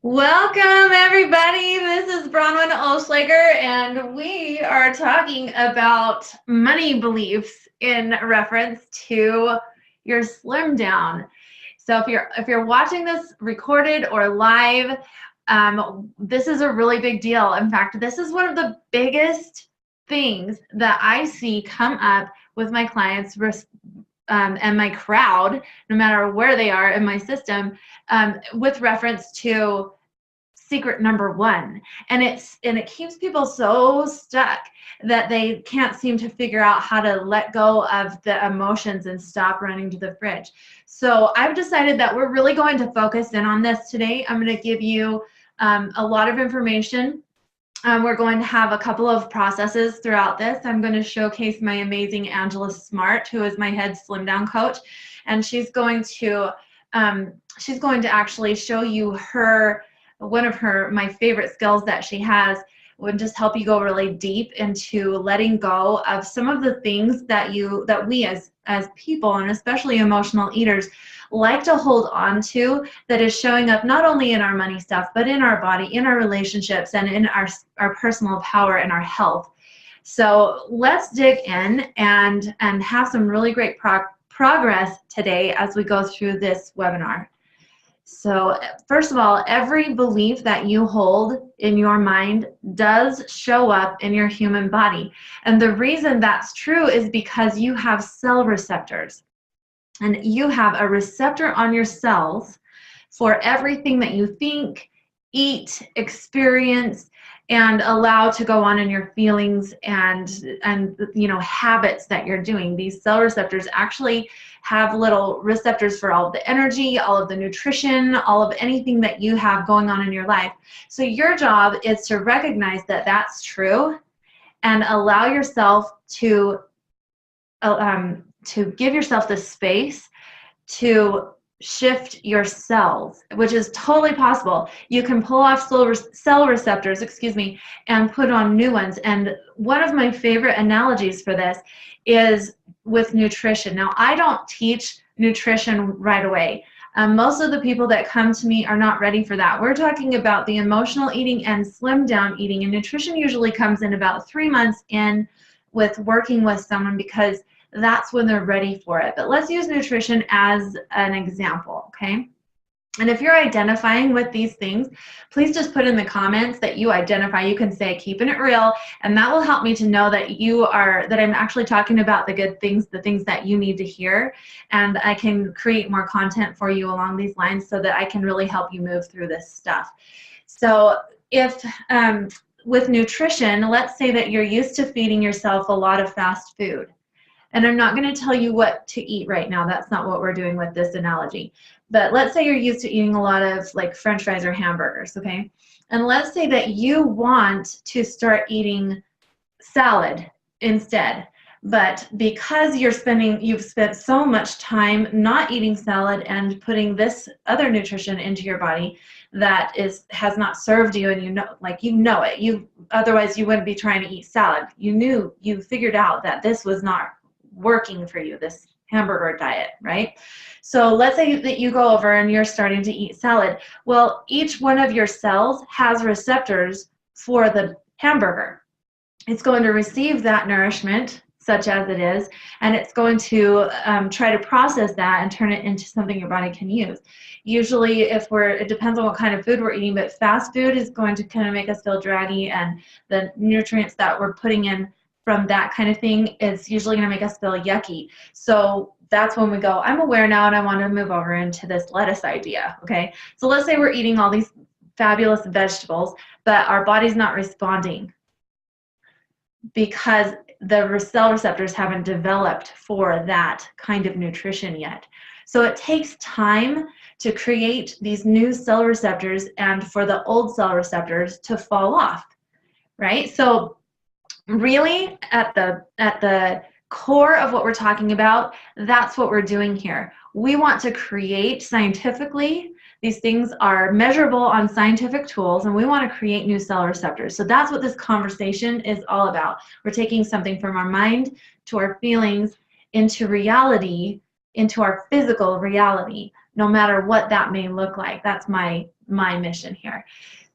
Welcome, everybody. This is Bronwen Oehlschlager, and we are talking about money beliefs in reference to your slim down. So if you're watching this recorded or live, this is a really big deal. In fact, this is one of the biggest things that I see come up with my clients and my crowd, no matter where they are in my system, with reference to secret number one. And it keeps people so stuck that they can't seem to figure out how to let go of the emotions and stop running to the fridge. So I've decided that we're really going to focus in on this today. I'm going to give you a lot of information. We're going to have a couple of processes throughout this. I'm going to showcase my amazing Angela Smart, who is my head slim down coach, and she's going to actually show you one of my favorite skills that she has would just help you go really deep into letting go of some of the things that we as people, and especially emotional eaters, like to hold on to, that is showing up not only in our money stuff, but in our body, in our relationships, and in our personal power and our health. So let's dig in and have some really great progress today as we go through this webinar. So first of all, every belief that you hold in your mind does show up in your human body. And the reason that's true is because you have cell receptors. And you have a receptor on your cells for everything that you think, eat, experience, and allow to go on in your feelings and habits that you're doing. These cell receptors actually have little receptors for all of the energy, all of the nutrition, all of anything that you have going on in your life. So your job is to recognize that that's true and allow yourself to give yourself the space to shift your cells, which is totally possible. You can pull off cell receptors, and put on new ones. And one of my favorite analogies for this is with nutrition. Now, I don't teach nutrition right away. Most of the people that come to me are not ready for that. We're talking about the emotional eating and slim down eating, and nutrition usually comes in about 3 months in with working with someone, because that's when they're ready for it. But let's use nutrition as an example, okay? And if you're identifying with these things, please just put in the comments that you identify. You can say keeping it real, and that will help me to know that I'm actually talking about the good things, the things that you need to hear, and I can create more content for you along these lines so that I can really help you move through this stuff. So if with nutrition, let's say that you're used to feeding yourself a lot of fast food. And I'm not going to tell you what to eat right now. That's not what we're doing with this analogy. But let's say you're used to eating a lot of like French fries or hamburgers, okay? And let's say that you want to start eating salad instead. But because you've spent so much time not eating salad and putting this other nutrition into your body that has not served you, and you know it. Otherwise you wouldn't be trying to eat salad. You figured out that this was not working for you, this hamburger diet, right? So let's say that you go over and you're starting to eat salad. Well, each one of your cells has receptors for the hamburger. It's going to receive that nourishment, such as it is, and it's going to try to process that and turn it into something your body can use. Usually it depends on what kind of food we're eating, but fast food is going to kind of make us feel draggy, and the nutrients that we're putting in from that kind of thing is usually going to make us feel yucky. So that's when we go, I'm aware now and I want to move over into this lettuce idea, okay? So let's say we're eating all these fabulous vegetables, but our body's not responding because the cell receptors haven't developed for that kind of nutrition yet. So it takes time to create these new cell receptors and for the old cell receptors to fall off, right? So really at the core of what we're talking about, that's what we're doing here. We want to create scientifically, these things are measurable on scientific tools, and we want to create new cell receptors. So that's what this conversation is all about. We're taking something from our mind to our feelings into reality, into our physical reality. no matter what that may look like. That's my mission here.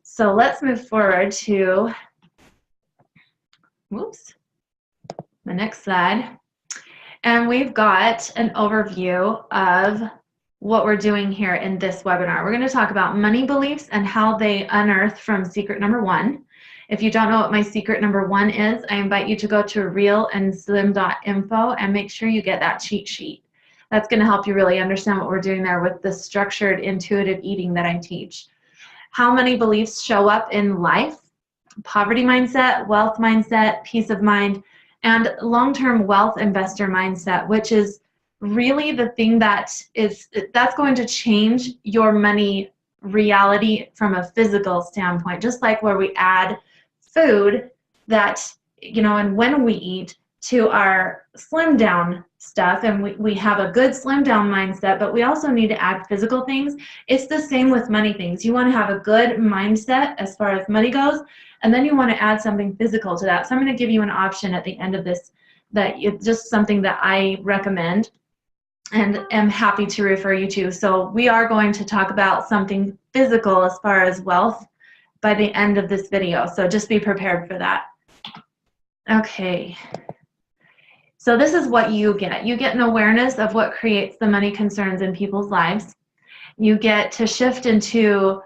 So let's move forward to, whoops, the next slide. And we've got an overview of what we're doing here in this webinar. We're going to talk about money beliefs and how they unearth from secret number 1. If you don't know what my secret number 1 is, I invite you to go to realanslim.info and make sure you get that cheat sheet. That's going to help you really understand what we're doing there with the structured, intuitive eating that I teach. How money beliefs show up in life: poverty mindset, wealth mindset, peace of mind, and long-term wealth investor mindset, which is really the thing that's going to change your money reality from a physical standpoint. Just like where we add food that, and when we eat to our slim down stuff, and we have a good slim down mindset, but we also need to add physical things. It's the same with money things. You want to have a good mindset as far as money goes, and then you want to add something physical to that. So I'm going to give you an option at the end of this that it's just something that I recommend and am happy to refer you to. So we are going to talk about something physical as far as wealth by the end of this video. So just be prepared for that. Okay. So this is what you get. You get an awareness of what creates the money concerns in people's lives. You get to shift you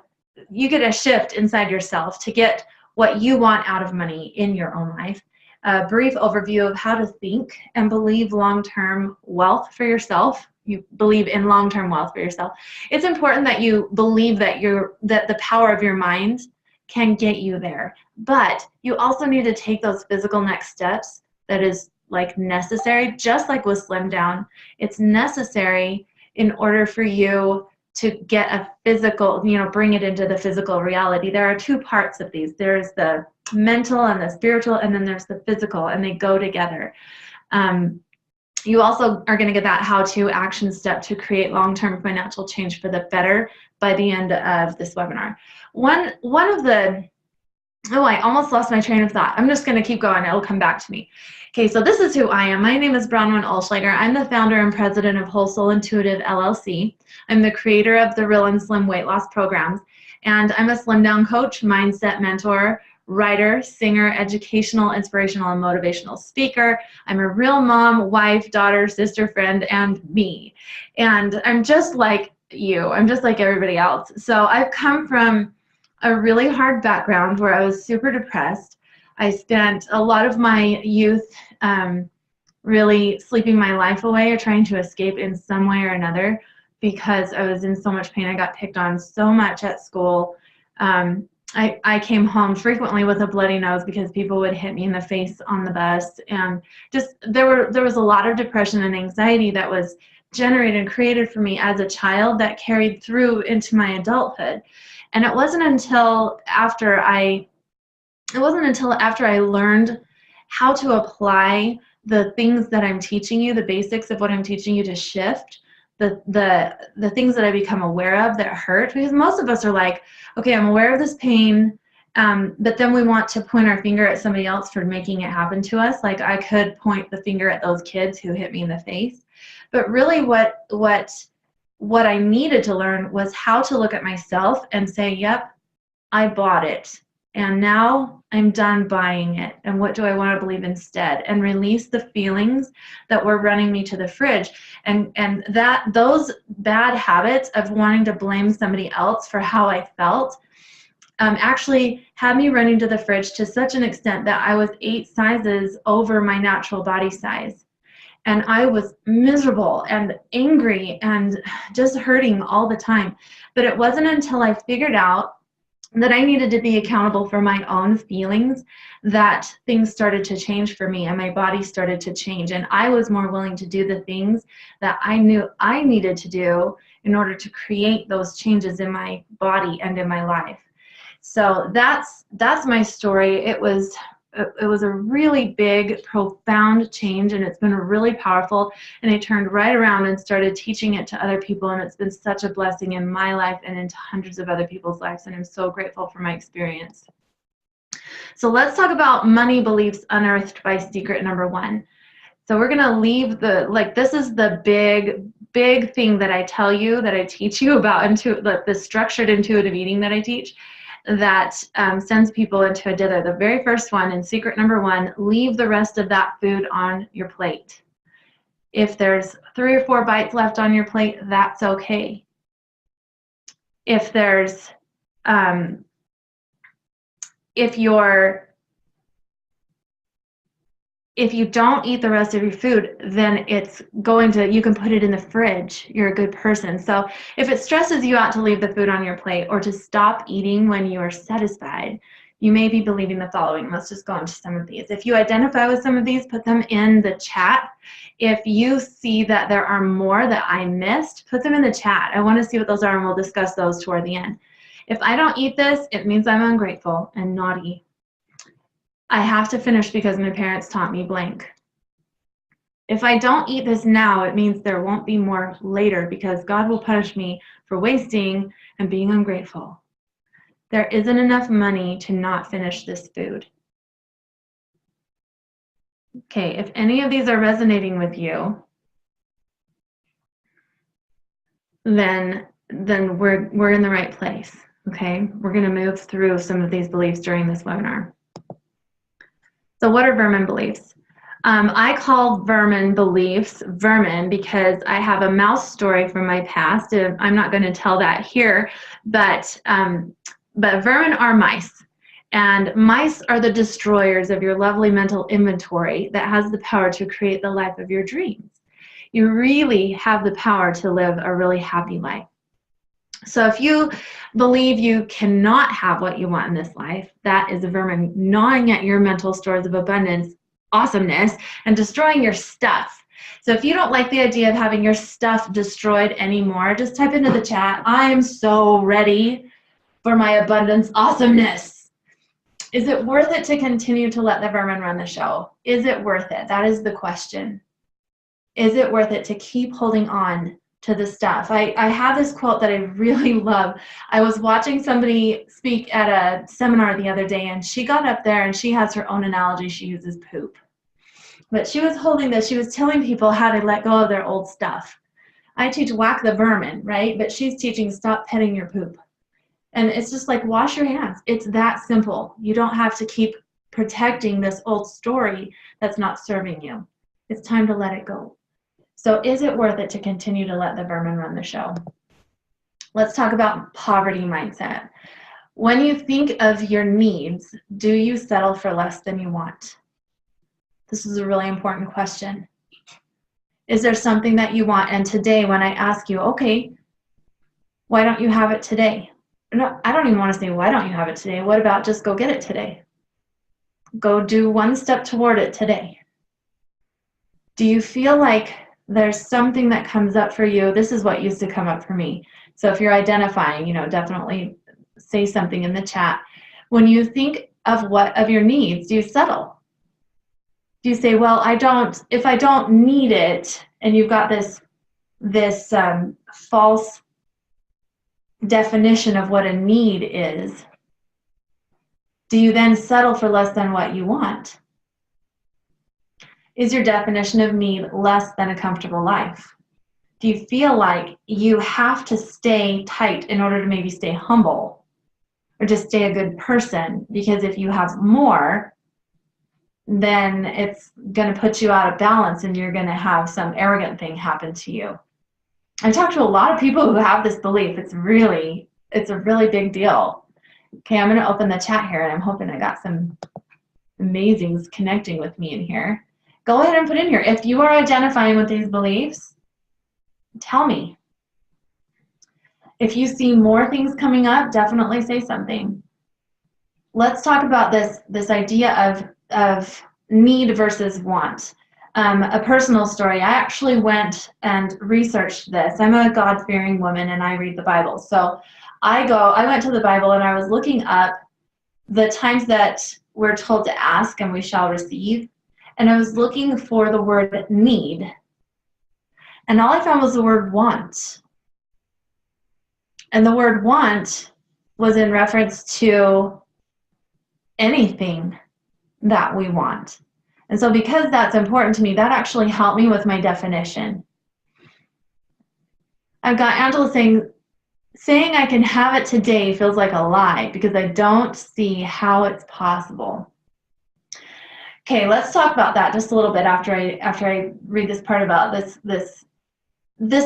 get a shift inside yourself to get what you want out of money in your own life. A brief overview of how to think and believe long-term wealth for yourself. You believe in long-term wealth for yourself. It's important that you believe that the power of your mind can get you there. But you also need to take those physical next steps that is like necessary, just like with Slim Down. It's necessary in order for you to get a physical, bring it into the physical reality. There are 2 parts of these. There's the mental and the spiritual, and then there's the physical, and they go together. You also are going to get that how-to action step to create long-term financial change for the better by the end of this webinar. I almost lost my train of thought. I'm just going to keep going. It'll come back to me. Okay, so this is who I am. My name is Bronwen Oehlschlager. I'm the founder and president of Whole Soul Intuitive LLC. I'm the creator of the Real and Slim weight loss programs, and I'm a slim down coach, mindset mentor, writer, singer, educational, inspirational, and motivational speaker. I'm a real mom, wife, daughter, sister, friend, and me. And I'm just like you. I'm just like everybody else. So I've come from a really hard background where I was super depressed. I spent a lot of my youth really sleeping my life away or trying to escape in some way or another because I was in so much pain. I got picked on so much at school. I came home frequently with a bloody nose because people would hit me in the face on the bus, and just there was a lot of depression and anxiety that was generated and created for me as a child that carried through into my adulthood. And it wasn't until after I learned how to apply the things that I'm teaching you, the basics of what I'm teaching you, to shift the things that I become aware of that hurt. Because most of us are like, okay, I'm aware of this pain, but then we want to point our finger at somebody else for making it happen to us. Like I could point the finger at those kids who hit me in the face. But really what I needed to learn was how to look at myself and say, yep, I bought it. And now I'm done buying it. And what do I want to believe instead? And release the feelings that were running me to the fridge. And that those bad habits of wanting to blame somebody else for how I felt actually had me running to the fridge to such an extent that I was 8 sizes over my natural body size. And I was miserable and angry and just hurting all the time. But it wasn't until I figured out that I needed to be accountable for my own feelings that things started to change for me and my body started to change. And I was more willing to do the things that I knew I needed to do in order to create those changes in my body and in my life. So that's my story. It was a really big, profound change, and it's been really powerful. And I turned right around and started teaching it to other people, and it's been such a blessing in my life and into hundreds of other people's lives, and I'm so grateful for my experience. So let's talk about money beliefs unearthed by secret number 1. So we're going to leave this is the big big thing that I tell you, that I teach you about the structured intuitive eating that I teach, that sends people into a dither. The very first one, and secret number one, leave the rest of that food on your plate. If there's 3 or 4 bites left on your plate, that's okay. If there's, if you don't eat the rest of your food, then you can put it in the fridge. You're a good person. So if it stresses you out to leave the food on your plate or to stop eating when you are satisfied, you may be believing the following. Let's just go into some of these. If you identify with some of these, put them in the chat. If you see that there are more that I missed, put them in the chat. I want to see what those are, and we'll discuss those toward the end. If I don't eat this, it means I'm ungrateful and naughty. I have to finish because my parents taught me blank. If I don't eat this now, it means there won't be more later because God will punish me for wasting and being ungrateful. There isn't enough money to not finish this food. Okay, if any of these are resonating with you, then we're in the right place. Okay, we're going to move through some of these beliefs during this webinar. So what are vermin beliefs? I call vermin beliefs vermin because I have a mouse story from my past. I'm not going to tell that here, but vermin are mice. And mice are the destroyers of your lovely mental inventory that has the power to create the life of your dreams. You really have the power to live a really happy life. So if you believe you cannot have what you want in this life, that is a vermin gnawing at your mental stores of abundance, awesomeness, and destroying your stuff. So if you don't like the idea of having your stuff destroyed anymore, just type into the chat, I am so ready for my abundance awesomeness. Is it worth it to continue to let the vermin run the show? Is it worth it? That is the question. Is it worth it to keep holding on to the stuff? I have this quote that I really love. I was watching somebody speak at a seminar the other day, and she got up there and she has her own analogy. She uses poop. But she was holding this. She was telling people how to let go of their old stuff. I teach whack the vermin, right? But she's teaching stop petting your poop. And it's just like, wash your hands. It's that simple. You don't have to keep protecting this old story that's not serving you. It's time to let it go. So is it worth it to continue to let the vermin run the show? Let's talk about poverty mindset. When you think of your needs, do you settle for less than you want? This is a really important question. Is there something that you want? And today when I ask you, okay, why don't you have it today? No, I don't even want to say, why don't you have it today? What about just go get it today? Go do one step toward it today. Do you feel like there's something that comes up for you? This is what used to come up for me. So if you're identifying, definitely say something in the chat. When you think of your needs, do you settle? Do you say, well, if I don't need it, and you've got this false definition of what a need is, do you then settle for less than what you want? Is your definition of need less than a comfortable life? Do you feel like you have to stay tight in order to maybe stay humble or just stay a good person? Because if you have more, then it's going to put you out of balance and you're going to have some arrogant thing happen to you. I talk to a lot of people who have this belief. It's a really big deal. Okay, I'm going to open the chat here, and I'm hoping I got some amazings connecting with me in here. Go ahead and put in here. If you are identifying with these beliefs, tell me. If you see more things coming up, definitely say something. Let's talk about this idea of need versus want. A personal story. I actually went and researched this. I'm a God-fearing woman and I read the Bible. So I went to the Bible and I was looking up the times that we're told to ask and we shall receive. And I was looking for the word need. And all I found was the word want. And the word want was in reference to anything that we want. And so because that's important to me, that actually helped me with my definition. I've got Angela saying I can have it today feels like a lie because I don't see how it's possible. Okay, let's talk about that just a little bit after I read this part about this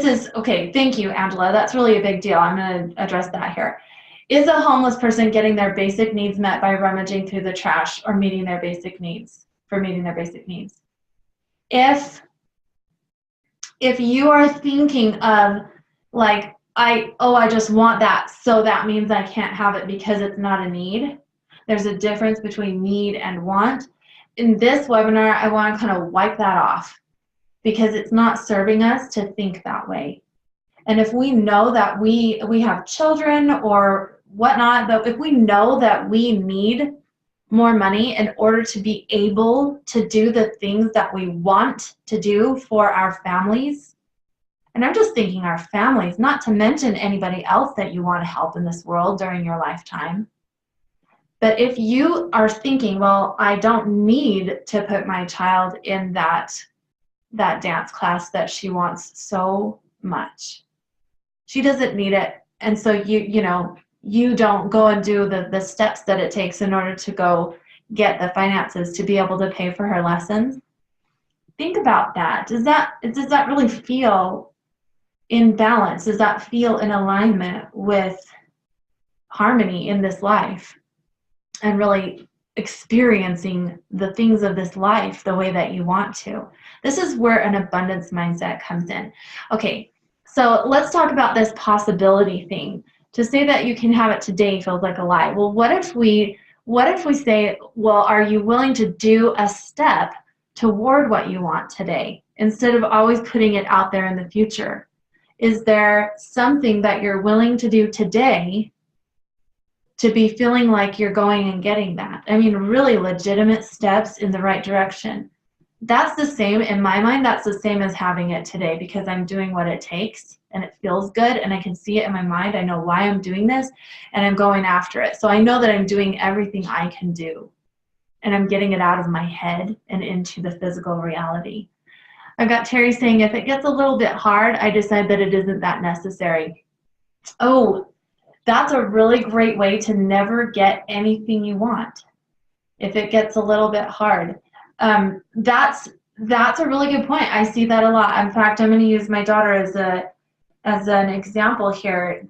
is, okay, thank you, Angela. That's really a big deal. I'm going to address that here. Is a homeless person getting their basic needs met by rummaging through the trash or meeting their basic needs, for meeting their basic needs? If you are thinking of like, I just want that, so that means I can't have it because it's not a need. There's a difference between need and want. In this webinar, I want to kind of wipe that off because it's not serving us to think that way. And if we know that we have children or whatnot, but if we know that we need more money in order to be able to do the things that we want to do for our families, and I'm just thinking our families, not to mention anybody else that you want to help in this world during your lifetime. But if you are thinking, well, I don't need to put my child in that dance class that she wants so much. She doesn't need it. And so you don't go and do the steps that it takes in order to go get the finances to be able to pay for her lessons. Think about that. Does that really feel in balance? Does that feel in alignment with harmony in this life and really experiencing the things of this life the way that you want to? This is where an abundance mindset comes in. Okay, so let's talk about this possibility thing. To say that you can have it today feels like a lie. Well, what if we say, well, are you willing to do a step toward what you want today instead of always putting it out there in the future? Is there something that you're willing to do today to be feeling like you're going and getting that? I mean, really legitimate steps in the right direction. That's the same, in my mind, that's the same as having it today because I'm doing what it takes and it feels good and I can see it in my mind. I know why I'm doing this and I'm going after it. So I know that I'm doing everything I can do and I'm getting it out of my head and into the physical reality. I've got Terry saying, if it gets a little bit hard, I decide that it isn't that necessary. Oh, that's a really great way to never get anything you want. If it gets a little bit hard. That's a really good point. I see that a lot. In fact, I'm going to use my daughter as an example here.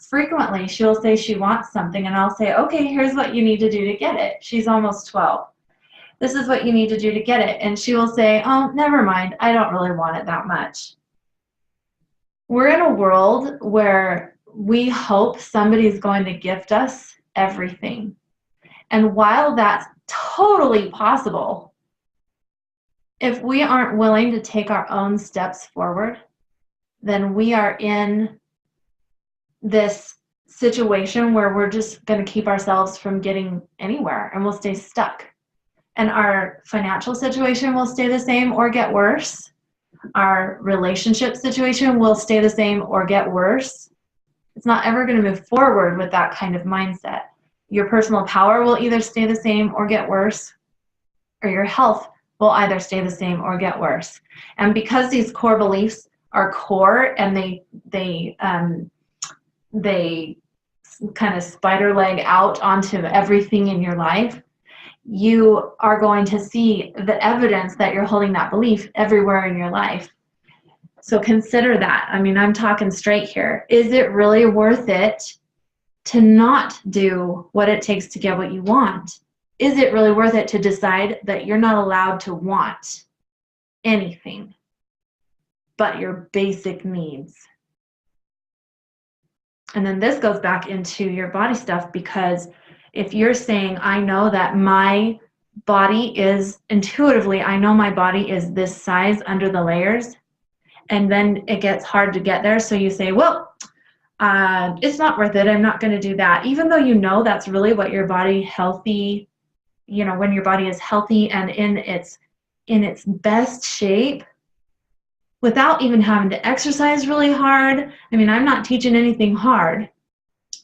Frequently, she'll say she wants something, and I'll say, okay, here's what you need to do to get it. She's almost 12. This is what you need to do to get it. And she will say, oh, never mind. I don't really want it that much. We're in a world where we hope somebody's going to gift us everything. And while that's totally possible, if we aren't willing to take our own steps forward, then we are in this situation where we're just going to keep ourselves from getting anywhere and we'll stay stuck. And our financial situation will stay the same or get worse. Our relationship situation will stay the same or get worse. It's not ever going to move forward with that kind of mindset. Your personal power will either stay the same or get worse, or your health will either stay the same or get worse. And because these core beliefs are core and they kind of spider leg out onto everything in your life, you are going to see the evidence that you're holding that belief everywhere in your life. So consider that. I mean, I'm talking straight here. Is it really worth it to not do what it takes to get what you want? Is it really worth it to decide that you're not allowed to want anything but your basic needs? And then this goes back into your body stuff, because if you're saying, I know that my body is intuitively, I know my body is this size under the layers, and then it gets hard to get there. So you say, well, it's not worth it. I'm not going to do that. Even though you know that's really what your body healthy, when your body is healthy and in its best shape, without even having to exercise really hard. I mean, I'm not teaching anything hard.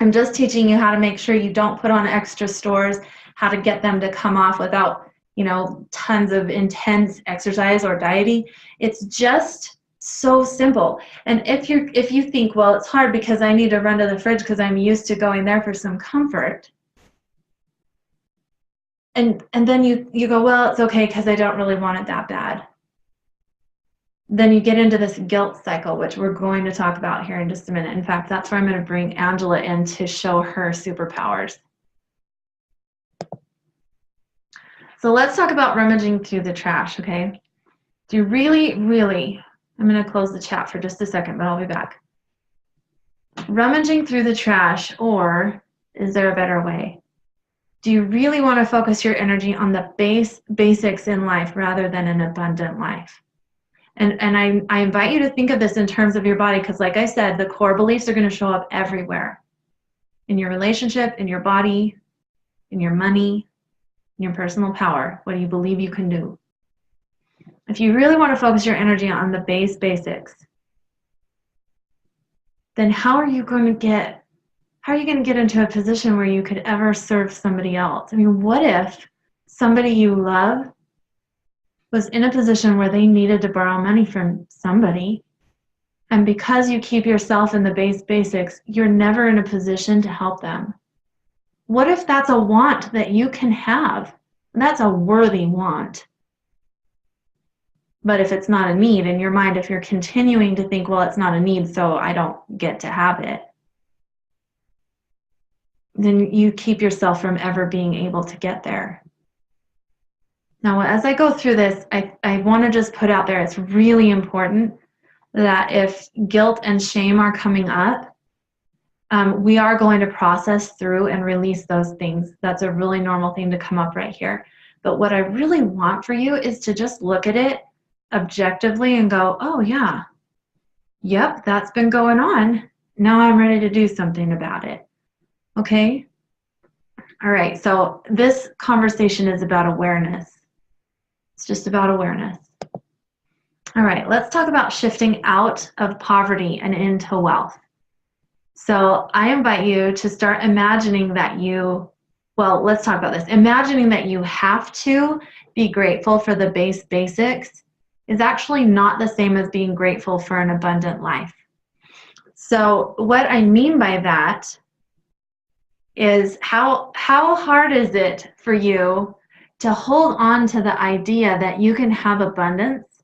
I'm just teaching you how to make sure you don't put on extra stores, how to get them to come off without, tons of intense exercise or dieting. It's just So simple. And if you think, well, it's hard because I need to run to the fridge because I'm used to going there for some comfort. And then you go, well, it's okay because I don't really want it that bad. Then you get into this guilt cycle, which we're going to talk about here in just a minute. In fact, that's where I'm going to bring Angela in to show her superpowers. So let's talk about rummaging through the trash, okay? Do you really, I'm going to close the chat for just a second, but I'll be back. Rummaging through the trash, or is there a better way? Do you really want to focus your energy on the basics in life rather than an abundant life? And I invite you to think of this in terms of your body, because like I said, the core beliefs are going to show up everywhere. In your relationship, in your body, in your money, in your personal power, what do you believe you can do? If you really want to focus your energy on the basics, then how are you going to get into a position where you could ever serve somebody else? I mean, what if somebody you love was in a position where they needed to borrow money from somebody, and because you keep yourself in the basics, you're never in a position to help them? What if that's a want that you can have? That's a worthy want. But if it's not a need in your mind, if you're continuing to think, well, it's not a need, so I don't get to have it, then you keep yourself from ever being able to get there. Now, as I go through this, I want to just put out there, it's really important that if guilt and shame are coming up, we are going to process through and release those things. That's a really normal thing to come up right here. But what I really want for you is to just look at it objectively and go, oh yeah, yep, that's been going on. Now I'm ready to do something about it. Okay? All right, so this conversation is about awareness. It's just about awareness. All right, let's talk about shifting out of poverty and into wealth. So I invite you to start imagining that let's talk about this. Imagining that you have to be grateful for the basics is actually not the same as being grateful for an abundant life. So what I mean by that is how hard is it for you to hold on to the idea that you can have abundance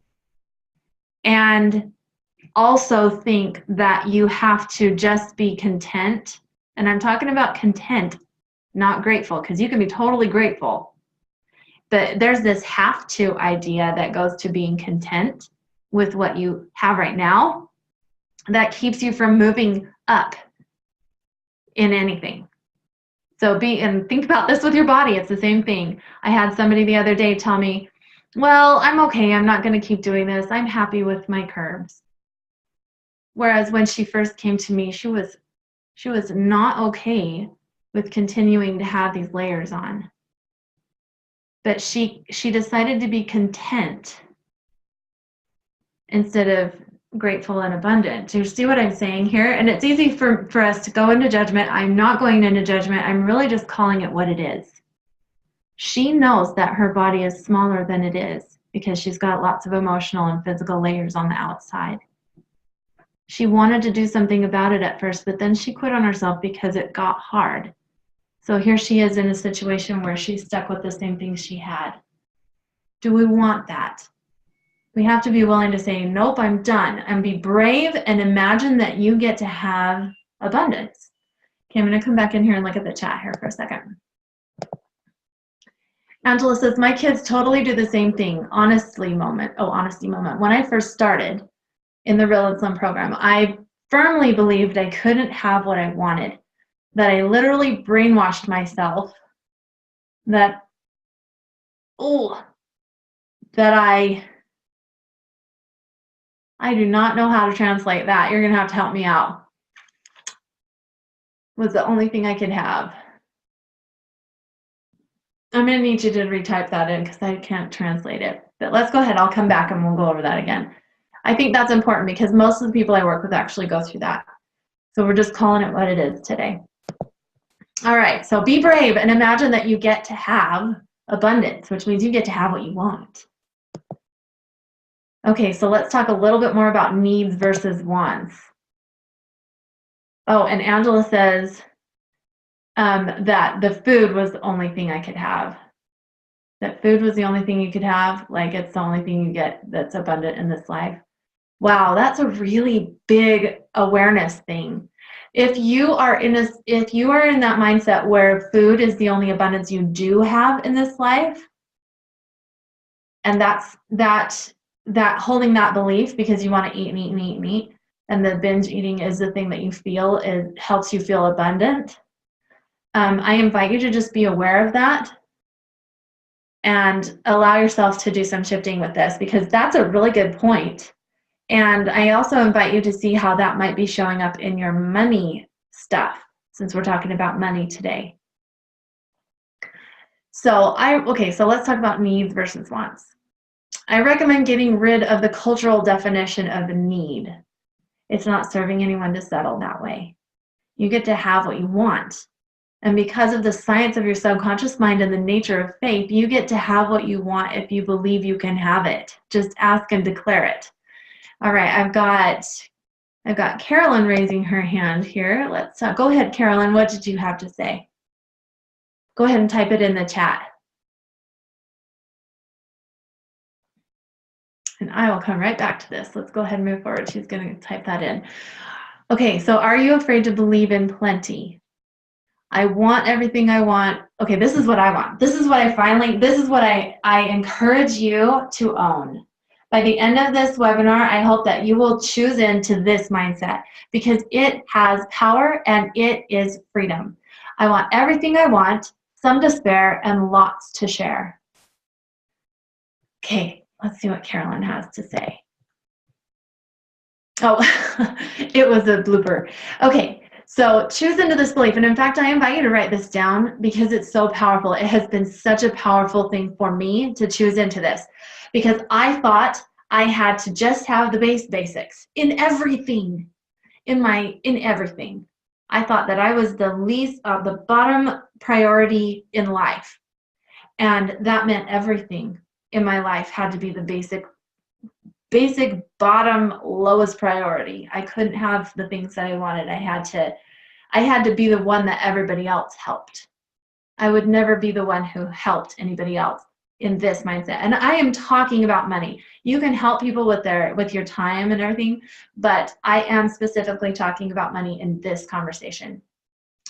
and also think that you have to just be content? And I'm talking about content, not grateful, because you can be totally grateful. But there's this have to idea that goes to being content with what you have right now that keeps you from moving up in anything. So think about this with your body. It's the same thing. I had somebody the other day tell me, well, I'm okay. I'm not going to keep doing this. I'm happy with my curves. Whereas when she first came to me, she was not okay with continuing to have these layers on. But she decided to be content instead of grateful and abundant. Do you see what I'm saying here? And it's easy for us to go into judgment. I'm not going into judgment. I'm really just calling it what it is. She knows that her body is smaller than it is because she's got lots of emotional and physical layers on the outside. She wanted to do something about it at first, but then she quit on herself because it got hard. So here she is in a situation where she's stuck with the same things she had. Do we want that? We have to be willing to say, nope, I'm done, and be brave and imagine that you get to have abundance. Okay, I'm going to come back in here and look at the chat here for a second. Angela says, my kids totally do the same thing. Honesty moment. When I first started in the Real and Slim program, I firmly believed I couldn't have what I wanted. That I literally brainwashed myself that I do not know how to translate that. You're going to have to help me out. Was the only thing I could have. I'm going to need you to retype that in because I can't translate it. But let's go ahead. I'll come back and we'll go over that again. I think that's important because most of the people I work with actually go through that. So we're just calling it what it is today. All right, so be brave and imagine that you get to have abundance, which means you get to have what you want. Okay, so let's talk a little bit more about needs versus wants. Oh, and Angela says that the food was the only thing I could have. That food was the only thing you could have, like it's the only thing you get that's abundant in this life. Wow, that's a really big awareness thing. If you are in that mindset where food is the only abundance you do have in this life, and that's that holding that belief because you want to eat and eat and eat and eat, and the binge eating is the thing that you feel helps you feel abundant. I invite you to just be aware of that and allow yourself to do some shifting with this, because that's a really good point. And I also invite you to see how that might be showing up in your money stuff, since we're talking about money today. So let's talk about needs versus wants. I recommend getting rid of the cultural definition of need. It's not serving anyone to settle that way. You get to have what you want. And because of the science of your subconscious mind and the nature of faith, you get to have what you want if you believe you can have it. Just ask and declare it. All right, I've got Carolyn raising her hand here. Let's go ahead, Carolyn. What did you have to say? Go ahead and type it in the chat. And I will come right back to this. Let's go ahead and move forward. She's going to type that in. Okay, so are you afraid to believe in plenty? I want everything I want. Okay, this is what I want. This is what I encourage you to own. By the end of this webinar, I hope that you will choose into this mindset, because it has power and it is freedom. I want everything I want, some to spare, and lots to share. Okay, let's see what Carolyn has to say. Oh, it was a blooper. Okay, so choose into this belief. And in fact, I invite you to write this down because it's so powerful. It has been such a powerful thing for me to choose into this, because I thought I had to just have the basics in everything, in everything. I thought that I was the bottom priority in life. And that meant everything in my life had to be the basic bottom lowest priority. I couldn't have the things that I wanted. I had to be the one that everybody else helped. I would never be the one who helped anybody else in this mindset. And I am talking about money. You can help people with your time and everything, but I am specifically talking about money in this conversation.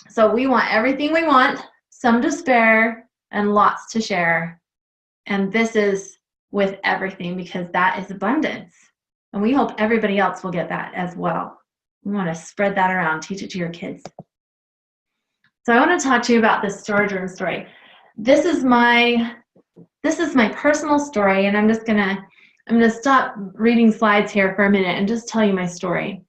So we want everything we want, some to spare, and lots to share. And this is with everything, because that is abundance. And we hope everybody else will get that as well. We want to spread that around, teach it to your kids. So I want to talk to you about this storage room story. This is my personal story, and I'm gonna stop reading slides here for a minute and just tell you my story.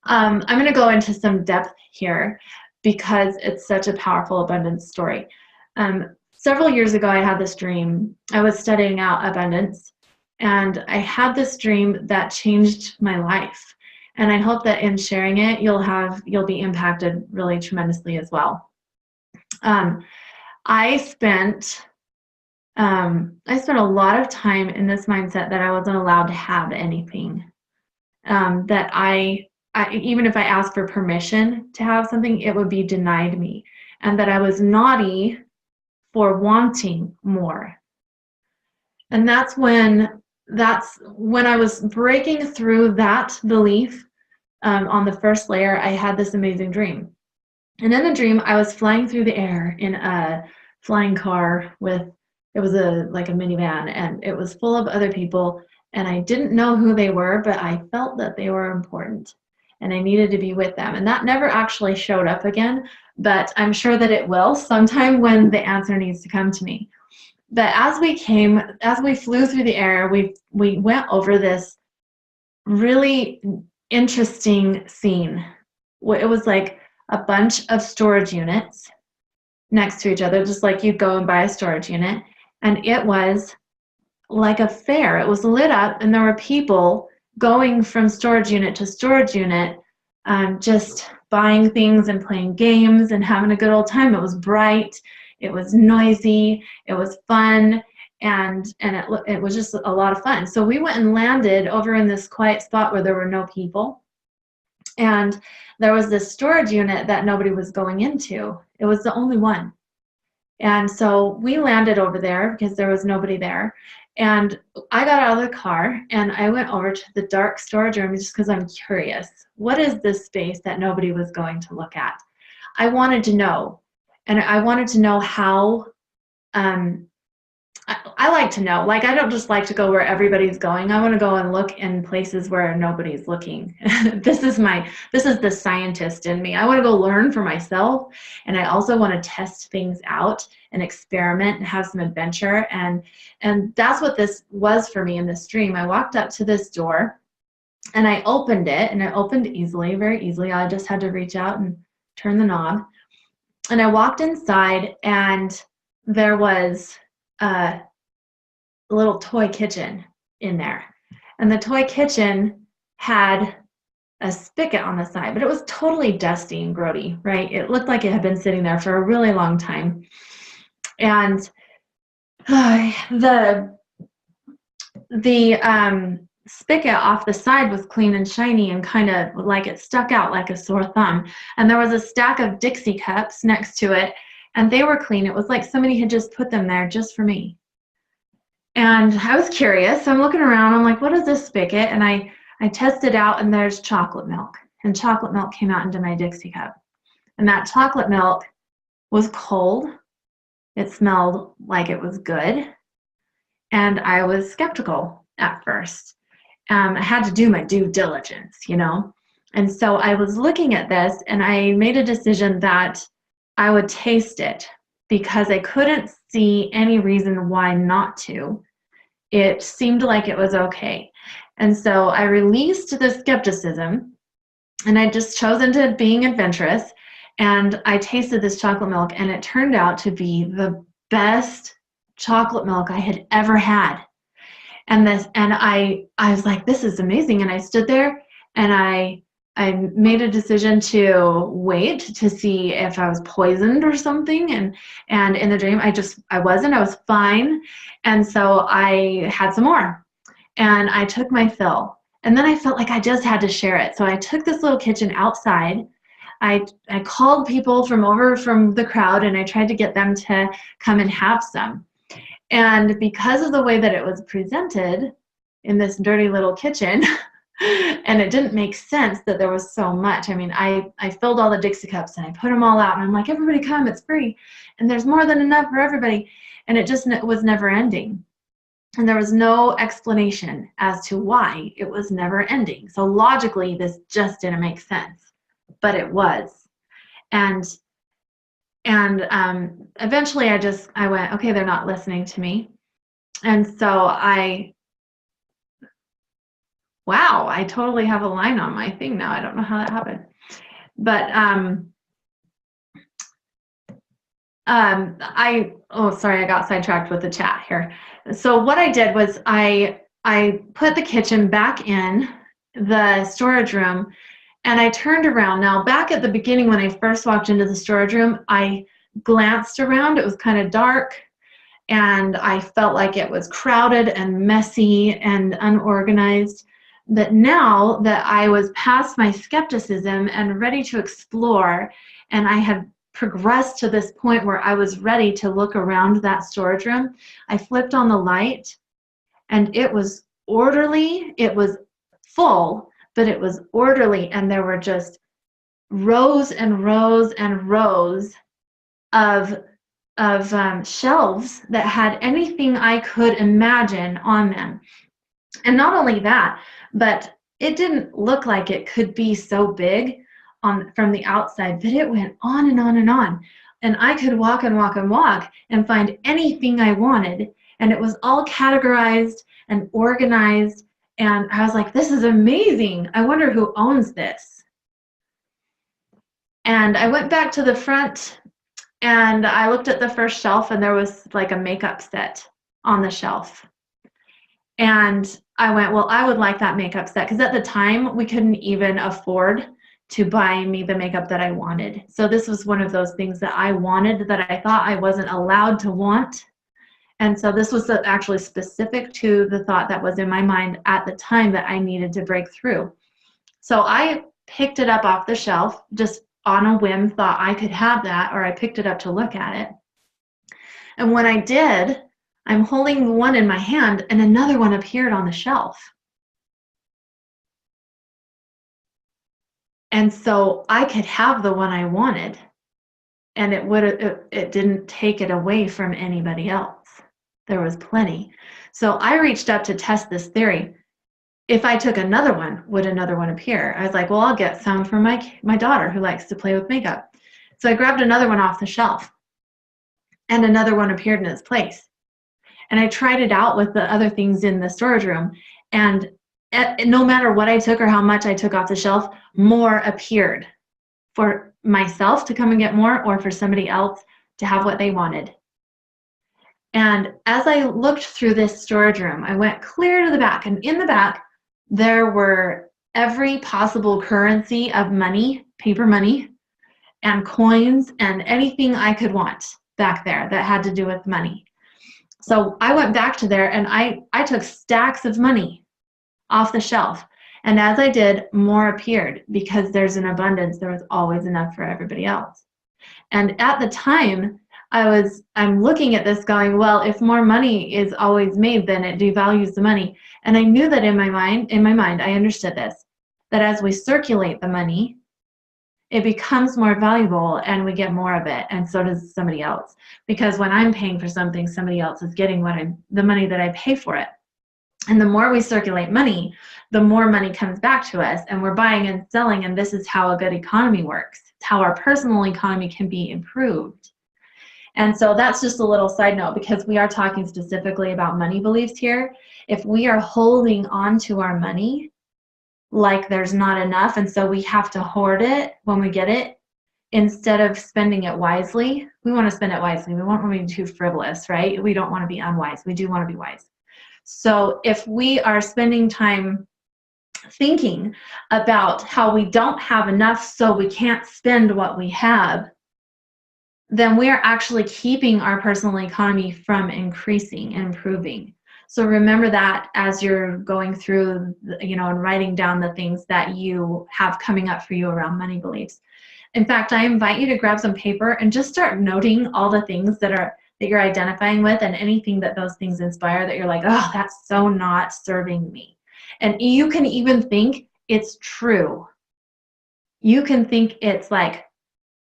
I'm gonna go into some depth here because it's such a powerful abundance story. Several years ago, I had this dream. I was studying out abundance, and I had this dream that changed my life. And I hope that in sharing it, you'll be impacted really tremendously as well. I spent a lot of time in this mindset that I wasn't allowed to have anything. That I even if I asked for permission to have something, it would be denied me, and that I was naughty for wanting more. And that's when I was breaking through that belief. On the first layer, I had this amazing dream. And in the dream, I was flying through the air in a flying car it was like a minivan, and it was full of other people, and I didn't know who they were, but I felt that they were important, and I needed to be with them. And that never actually showed up again, but I'm sure that it will sometime when the answer needs to come to me. But as we flew through the air, we went over this really interesting scene. It was like a bunch of storage units next to each other, just like you'd go and buy a storage unit. And it was like a fair. It was lit up, and there were people going from storage unit to storage unit, just buying things and playing games and having a good old time. It was bright, it was noisy, it was fun, and it was just a lot of fun. So we went and landed over in this quiet spot where there were no people. And there was this storage unit that nobody was going into. It was the only one. And so we landed over there because there was nobody there. And I got out of the car and I went over to the dark storage room just because I'm curious. What is this space that nobody was going to look at? I wanted to know. And I wanted to know how, I like to know. Like, I don't just like to go where everybody's going. I want to go and look in places where nobody's looking. This is the scientist in me. I want to go learn for myself. And I also want to test things out and experiment and have some adventure. And that's what this was for me in this dream. I walked up to this door and I opened it, and it opened easily, very easily. I just had to reach out and turn the knob. And I walked inside, and there was a little toy kitchen in there. And the toy kitchen had a spigot on the side, but it was totally dusty and grody, right? It looked like it had been sitting there for a really long time. And the spigot off the side was clean and shiny and kind of like it stuck out like a sore thumb. And there was a stack of Dixie cups next to it, and they were clean. It was like somebody had just put them there just for me. And I was curious. I'm looking around. I'm like, what is this spigot? And I tested out, and there's chocolate milk. And chocolate milk came out into my Dixie cup. And that chocolate milk was cold. It smelled like it was good. And I was skeptical at first. I had to do my due diligence, you know. And so I was looking at this, and I made a decision that I would taste it because I couldn't see any reason why not to. It seemed like it was okay. And so I released the skepticism, and I just chose into being adventurous, and I tasted this chocolate milk, and it turned out to be the best chocolate milk I had ever had. And I was like, this is amazing. And I stood there, and I made a decision to wait to see if I was poisoned or something. And in the dream, I was fine. And so I had some more, and I took my fill. And then I felt like I just had to share it. So I took this little kitchen outside. I called people from the crowd, and I tried to get them to come and have some. And because of the way that it was presented in this dirty little kitchen, and it didn't make sense that there was so much. I mean, I filled all the Dixie cups, and I put them all out, and I'm like, everybody come, it's free. And there's more than enough for everybody. And it was never ending. And there was no explanation as to why it was never ending. So logically, this just didn't make sense, but it was. And eventually I went, okay, they're not listening to me. And so wow, I totally have a line on my thing now. I don't know how that happened. But sorry, I got sidetracked with the chat here. So what I did was I put the kitchen back in the storage room, and I turned around. Now, back at the beginning when I first walked into the storage room, I glanced around. It was kind of dark, and I felt like it was crowded and messy and unorganized. But now that I was past my skepticism and ready to explore, and I had progressed to this point where I was ready to look around that storage room, I flipped on the light, and it was orderly. It was full, but it was orderly, and there were just rows and rows and rows of shelves that had anything I could imagine on them. And not only that, but it didn't look like it could be so big from the outside, but it went on and on and on. And I could walk and walk and walk and find anything I wanted. And it was all categorized and organized. And I was like, this is amazing. I wonder who owns this. And I went back to the front, and I looked at the first shelf, and there was like a makeup set on the shelf. And I went, well, I would like that makeup set, because at the time we couldn't even afford to buy me the makeup that I wanted. So this was one of those things that I wanted that I thought I wasn't allowed to want. And so this was actually specific to the thought that was in my mind at the time that I needed to break through. So I picked it up off the shelf, just on a whim, thought I could have that, or I picked it up to look at it. And when I did, I'm holding one in my hand and another one appeared on the shelf. And so I could have the one I wanted, and it didn't take it away from anybody else. There was plenty. So I reached up to test this theory. If I took another one, would another one appear? I was like, well, I'll get some for my daughter who likes to play with makeup. So I grabbed another one off the shelf, and another one appeared in its place. And I tried it out with the other things in the storage room, and no matter what I took or how much I took off the shelf, more appeared for myself to come and get more, or for somebody else to have what they wanted. And as I looked through this storage room, I went clear to the back, and in the back, there were every possible currency of money, paper money, and coins, and anything I could want back there that had to do with money. So I went back to there, and I took stacks of money off the shelf. And as I did, more appeared, because there's an abundance. There was always enough for everybody else. And at the time, I'm looking at this going, well, if more money is always made, then it devalues the money. And I knew that in my mind, I understood this, that as we circulate the money, it becomes more valuable and we get more of it, and so does somebody else. Because when I'm paying for something, somebody else is getting the money that I pay for it. And the more we circulate money, the more money comes back to us, and we're buying and selling, and this is how a good economy works. It's how our personal economy can be improved. And so that's just a little side note, because we are talking specifically about money beliefs here. If we are holding on to our money like there's not enough, and so we have to hoard it when we get it, instead of spending it wisely. We want to spend it wisely. We won't want to be too frivolous, right? We don't want to be unwise. We do want to be wise. So if we are spending time thinking about how we don't have enough, so we can't spend what we have, then we are actually keeping our personal economy from increasing and improving. So remember that as you're going through, and writing down the things that you have coming up for you around money beliefs. In fact, I invite you to grab some paper and just start noting all the things that you're identifying with, and anything that those things inspire that you're like, oh, that's so not serving me. And you can even think it's true. You can think it's like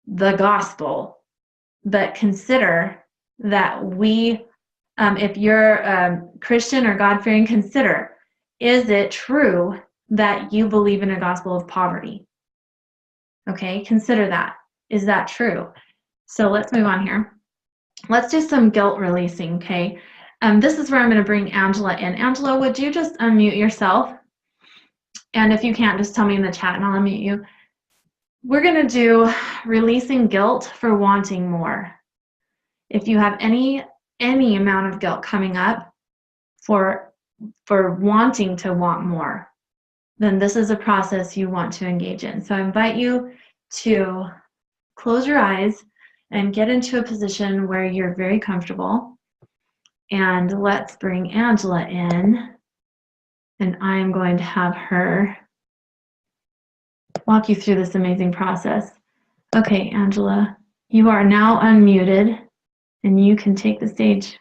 the gospel, but consider that if you're Christian or God-fearing, consider, is it true that you believe in a gospel of poverty? Okay, consider that. Is that true? So let's move on here. Let's do some guilt releasing, okay? This is where I'm going to bring Angela in. Angela, would you just unmute yourself? And if you can't, just tell me in the chat and I'll unmute you. We're going to do releasing guilt for wanting more. If you have any amount of guilt coming up for wanting to want more, then this is a process you want to engage in. So I invite you to close your eyes and get into a position where you're very comfortable. And let's bring Angela in. And I'm going to have her walk you through this amazing process. Okay, Angela, you are now unmuted and you can take the stage.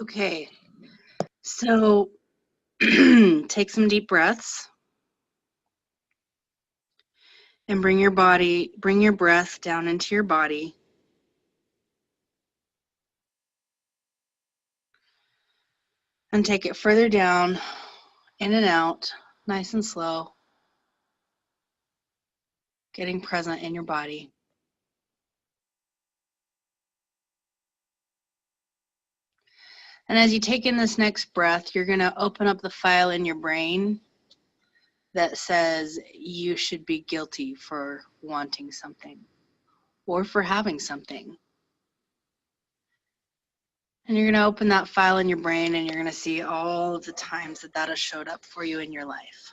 Okay, so take some deep breaths and bring your breath down into your body. And take it further down, in and out, nice and slow, getting present in your body. And as you take in this next breath, you're going to open up the file in your brain that says you should be guilty for wanting something or for having something. And you're going to open that file in your brain and you're going to see all of the times that has showed up for you in your life.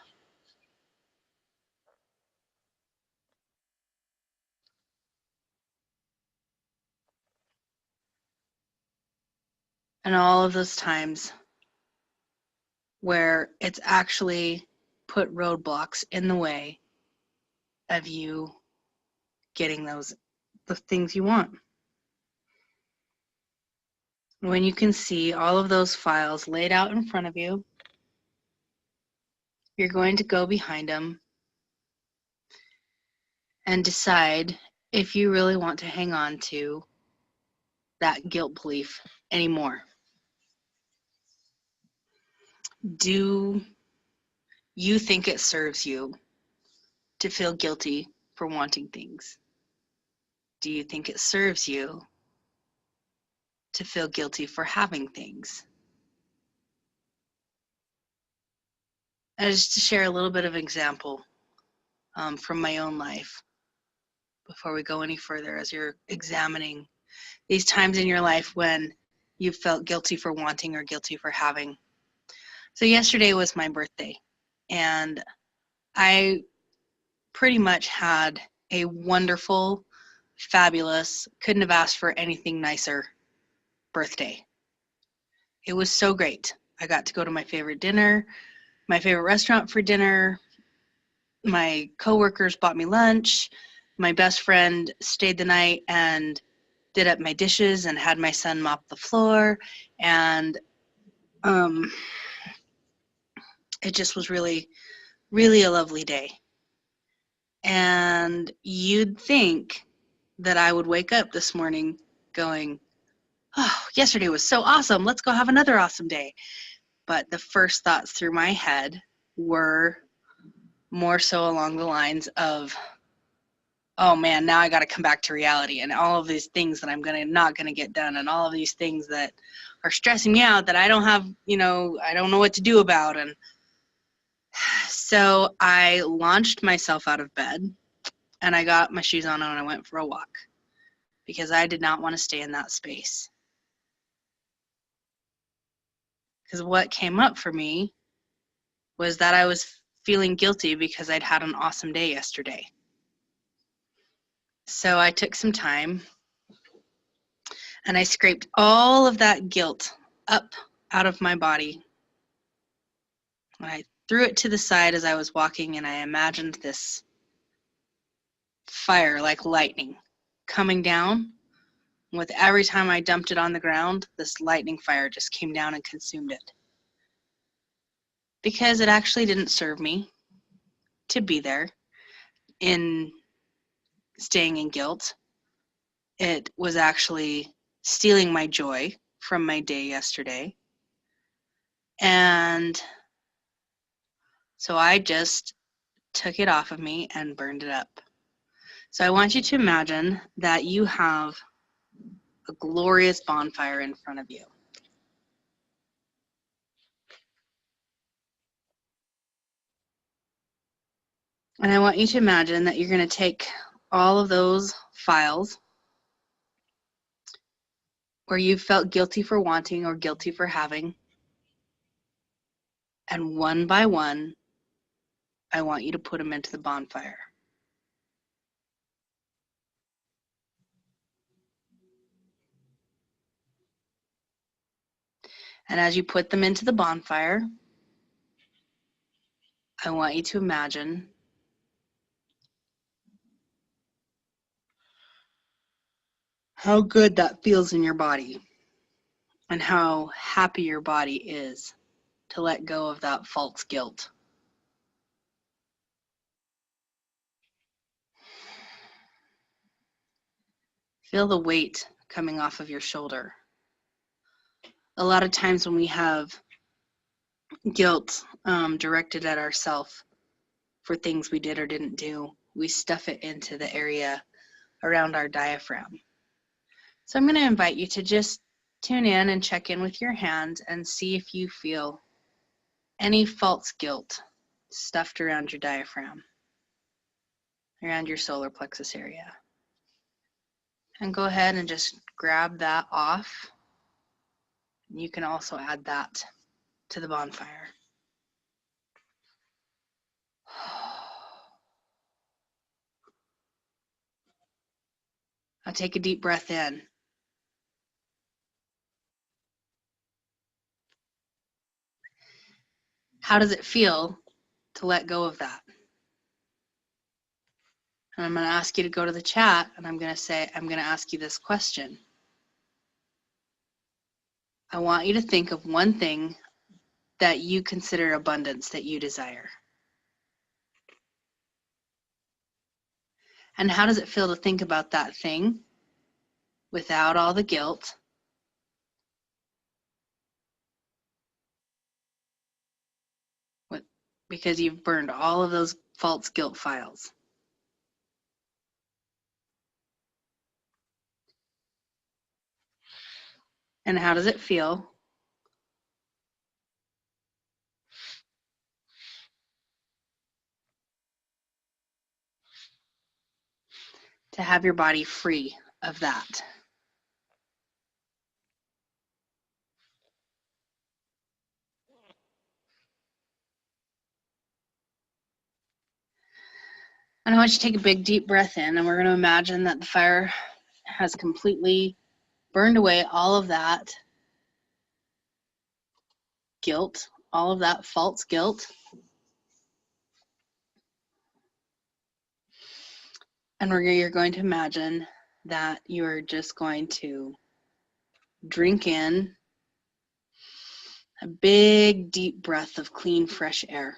And all of those times where it's actually put roadblocks in the way of you getting the things you want. When you can see all of those files laid out in front of you, you're going to go behind them and decide if you really want to hang on to that guilt belief anymore. Do you think it serves you to feel guilty for wanting things? Do you think it serves you to feel guilty for having things? And just to share a little bit of example from my own life before we go any further, as you're examining these times in your life when you felt guilty for wanting or guilty for having. So yesterday was my birthday, and I pretty much had a wonderful, fabulous, couldn't have asked for anything nicer birthday. It was so great. I got to go to my favorite restaurant for dinner. My coworkers bought me lunch. My best friend stayed the night and did up my dishes and had my son mop the floor. And it just was really, really a lovely day. And you'd think that I would wake up this morning going, oh, yesterday was so awesome. Let's go have another awesome day. But the first thoughts through my head were more so along the lines of, oh man, now I got to come back to reality, and all of these things that I'm not gonna get done, and all of these things that are stressing me out that I don't have, I don't know what to do about. And so I launched myself out of bed, and I got my shoes on and I went for a walk because I did not want to stay in that space. Because what came up for me was that I was feeling guilty because I'd had an awesome day yesterday. So I took some time and I scraped all of that guilt up out of my body. And I threw it to the side as I was walking, and I imagined this fire like lightning coming down. With every time I dumped it on the ground, this lightning fire just came down and consumed it. Because it actually didn't serve me to be there in staying in guilt. It was actually stealing my joy from my day yesterday. And so I just took it off of me and burned it up. So I want you to imagine that you have a glorious bonfire in front of you. And I want you to imagine that you're going to take all of those files where you felt guilty for wanting or guilty for having, and one by one, I want you to put them into the bonfire. And as you put them into the bonfire, I want you to imagine how good that feels in your body and how happy your body is to let go of that false guilt. Feel the weight coming off of your shoulder. A lot of times when we have guilt directed at ourselves for things we did or didn't do, we stuff it into the area around our diaphragm. So I'm going to invite you to just tune in and check in with your hand and see if you feel any false guilt stuffed around your diaphragm, around your solar plexus area. And go ahead and just grab that off. You can also add that to the bonfire. Now take a deep breath in. How does it feel to let go of that? And I'm going to ask you to go to the chat, and I'm going to ask you this question. I want you to think of one thing that you consider abundance, that you desire. And how does it feel to think about that thing without all the guilt? Because you've burned all of those false guilt files. And how does it feel to have your body free of that? And I want you to take a big deep breath in, and we're going to imagine that the fire has completely burned away all of that guilt, all of that false guilt. And you're going to imagine that you're just going to drink in a big deep breath of clean, fresh air.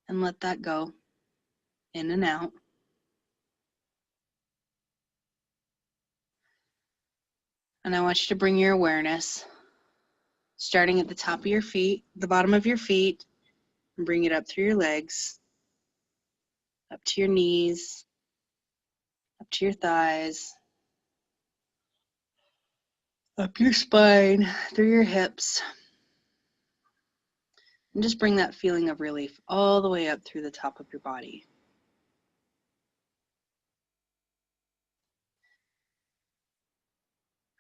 And let that go in and out. And I want you to bring your awareness, starting at the top of your feet, the bottom of your feet, and bring it up through your legs, up to your knees, up to your thighs, up your spine, through your hips. And just bring that feeling of relief all the way up through the top of your body.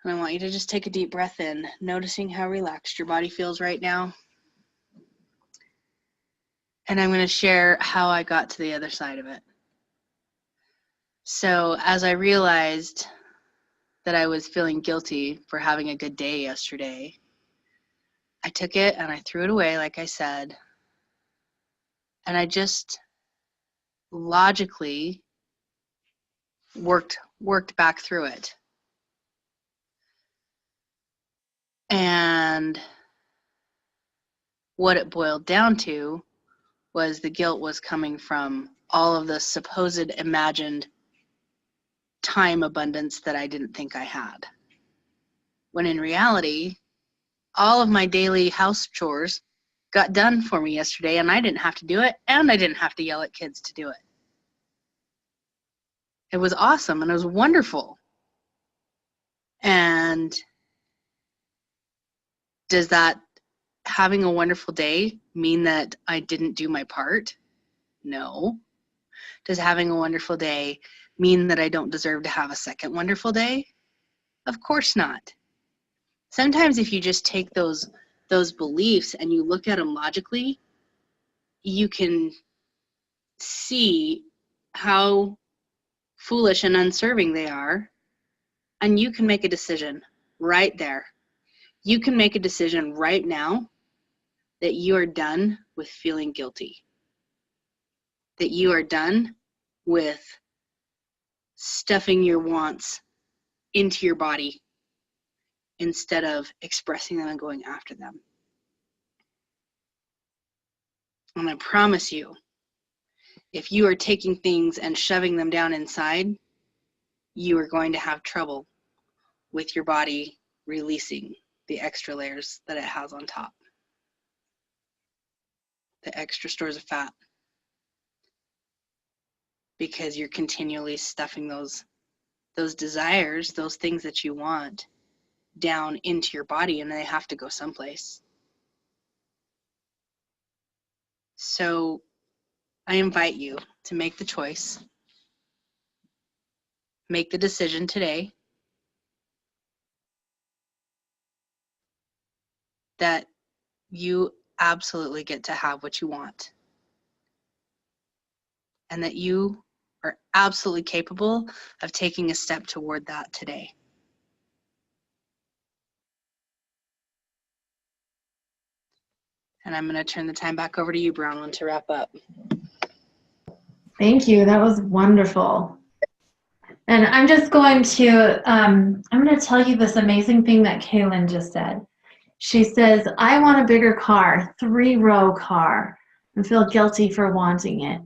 And I want you to just take a deep breath in, noticing how relaxed your body feels right now. And I'm going to share how I got to the other side of it. So as I realized that I was feeling guilty for having a good day yesterday, I took it and I threw it away, like I said. And I just logically worked back through it. And what it boiled down to was the guilt was coming from all of the supposed imagined time abundance that I didn't think I had. When in reality, all of my daily house chores got done for me yesterday, and I didn't have to do it, and I didn't have to yell at kids to do it. It was awesome, and it was wonderful. And does that having a wonderful day mean that I didn't do my part? No. Does having a wonderful day mean that I don't deserve to have a second wonderful day? Of course not. Sometimes if you just take those beliefs and you look at them logically, you can see how foolish and unserving they are, and you can make a decision right there. You can make a decision right now that you are done with feeling guilty, that you are done with stuffing your wants into your body instead of expressing them and going after them. And I promise you, if you are taking things and shoving them down inside, you are going to have trouble with your body releasing the extra layers that it has on top, the extra stores of fat, because you're continually stuffing those desires, those things that you want, down into your body, and they have to go someplace. So I invite you to make the choice, make the decision today that you absolutely get to have what you want, and that you are absolutely capable of taking a step toward that today. And I'm going to turn the time back over to you, Bronwen, to wrap up. Thank you. That was wonderful. And I'm just going to, I'm going to tell you this amazing thing that Kaylin just said. She says, I want a bigger car, 3-row car, and feel guilty for wanting it.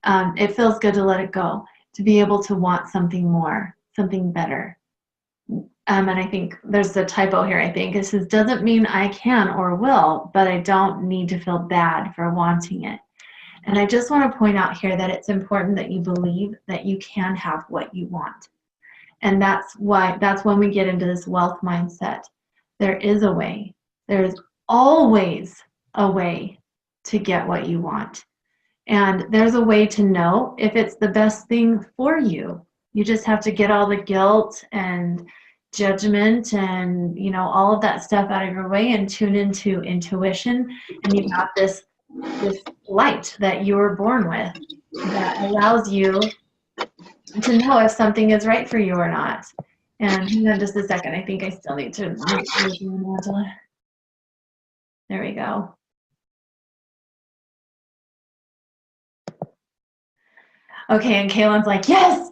It feels good to let it go, to be able to want something more, something better. And I think there's a typo here, I think. It says, doesn't mean I can or will, but I don't need to feel bad for wanting it. And I just want to point out here that it's important that you believe that you can have what you want. And that's when we get into this wealth mindset. There is a way. There's always a way to get what you want. And there's a way to know if it's the best thing for you. You just have to get all the guilt and judgment and, you know, all of that stuff out of your way and tune into intuition. And you've got this light that you were born with that allows you to know if something is right for you or not. And hang on just a second. I think I still need to. There we go. Okay, and Kaylin's like, yes,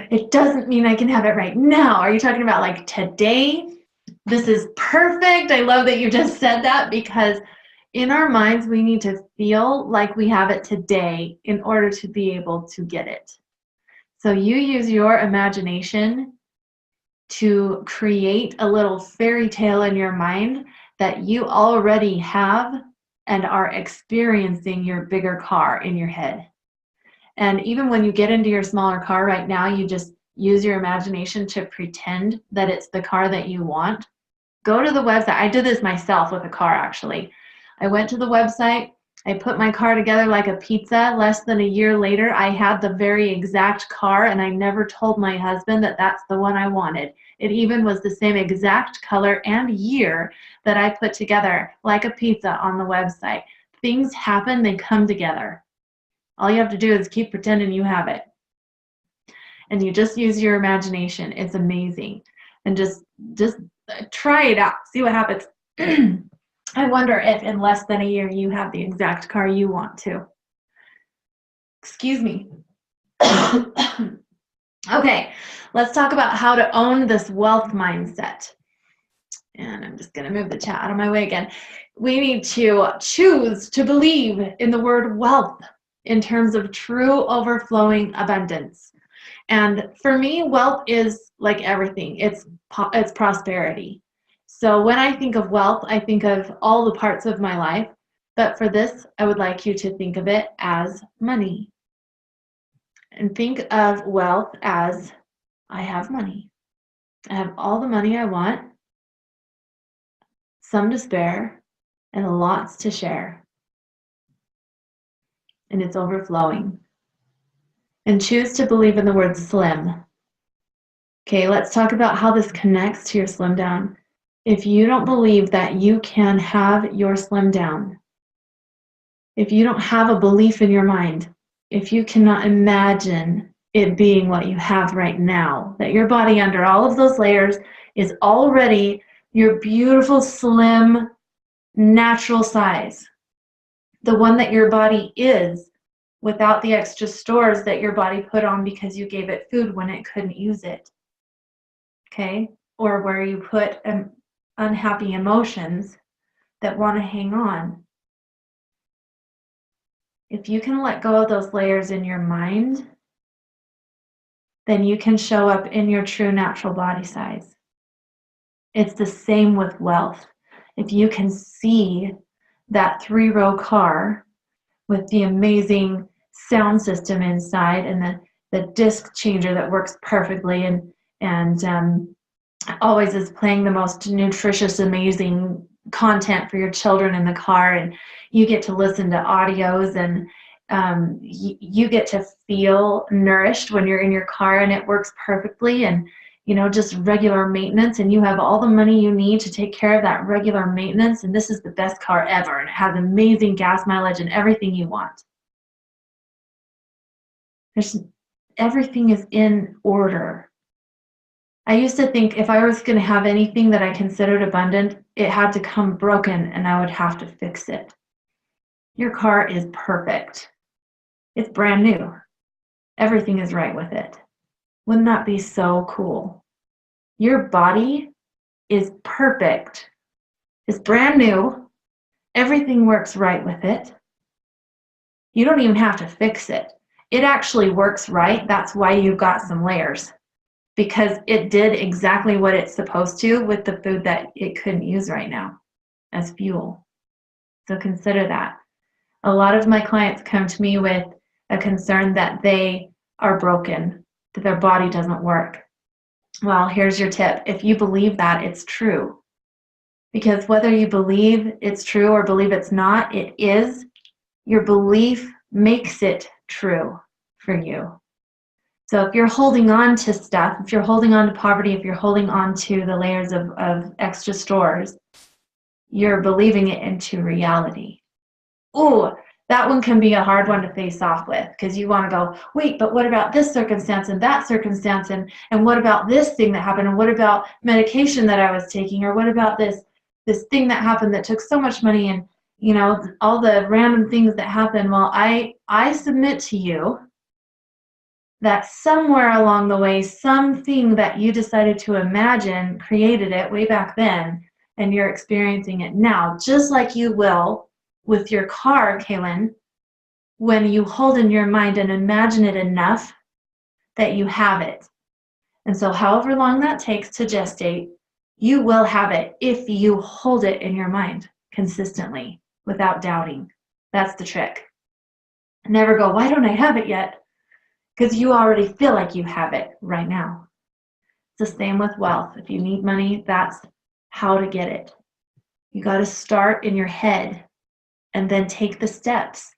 it doesn't mean I can have it right now. Are you talking about like today? This is perfect. I love that you just said that, because in our minds, we need to feel like we have it today in order to be able to get it. So you use your imagination to create a little fairy tale in your mind that you already have and are experiencing your bigger car in your head. And even when you get into your smaller car right now, you just use your imagination to pretend that it's the car that you want. Go to the website. I did this myself with a car, actually. I went to the website. I put my car together like a pizza. Less than a year later, I had the very exact car, and I never told my husband that that's the one I wanted. It even was the same exact color and year that I put together like a pizza on the website. Things happen, they come together. All you have to do is keep pretending you have it. And you just use your imagination. It's amazing. And just try it out. See what happens. I wonder if in less than a year you have the exact car you want to. Excuse me. Okay, let's talk about how to own this wealth mindset. And I'm just going to move the chat out of my way again. We need to choose to believe in the word wealth in terms of true overflowing abundance. And for me, wealth is like everything. It's prosperity. So when I think of wealth, I think of all the parts of my life. But for this, I would like you to think of it as money. And think of wealth as, I have money. I have all the money I want, some to spare, and lots to share. And it's overflowing. And choose to believe in the word slim. Okay, let's talk about how this connects to your slim down. If you don't believe that you can have your slim down, if you don't have a belief in your mind, if you cannot imagine it being what you have right now, that your body under all of those layers is already your beautiful, slim, natural size, the one that your body is without the extra stores that your body put on because you gave it food when it couldn't use it, okay? Or where you put unhappy emotions that want to hang on. If you can let go of those layers in your mind, then you can show up in your true natural body size. It's the same with wealth. If you can see that 3-row car with the amazing sound system inside and the disc changer that works perfectly and always is playing the most nutritious, amazing content for your children in the car, and you get to listen to audios and you get to feel nourished when you're in your car and it works perfectly, and you know, just regular maintenance, and you have all the money you need to take care of that regular maintenance, and this is the best car ever, and it has amazing gas mileage and everything you want. Everything is in order. I used to think if I was going to have anything that I considered abundant, it had to come broken and I would have to fix it. Your car is perfect. It's brand new. Everything is right with it. Wouldn't that be so cool? Your body is perfect. It's brand new. Everything works right with it. You don't even have to fix it. It actually works right. That's why you've got some layers, because it did exactly what it's supposed to with the food that it couldn't use right now as fuel. So consider that. A lot of my clients come to me with a concern that they are broken, that their body doesn't work. Well, here's your tip. If you believe that, it's true. Because whether you believe it's true or believe it's not, it is. Your belief makes it true for you. So if you're holding on to stuff, if you're holding on to poverty, if you're holding on to the layers of extra stores, you're believing it into reality. Ooh, that one can be a hard one to face off with, because you want to go, wait, but what about this circumstance and that circumstance, and what about this thing that happened, and what about medication that I was taking, or what about this thing that happened that took so much money, and all the random things that happen. Well, I submit to you that somewhere along the way, something that you decided to imagine created it way back then, and you're experiencing it now, just like you will with your car, Kaylin, when you hold in your mind and imagine it enough that you have it. And so however long that takes to gestate, you will have it if you hold it in your mind consistently without doubting. That's the trick. Never go, why don't I have it yet? Because you already feel like you have it right now. It's the same with wealth. If you need money, that's how to get it. You got to start in your head and then take the steps.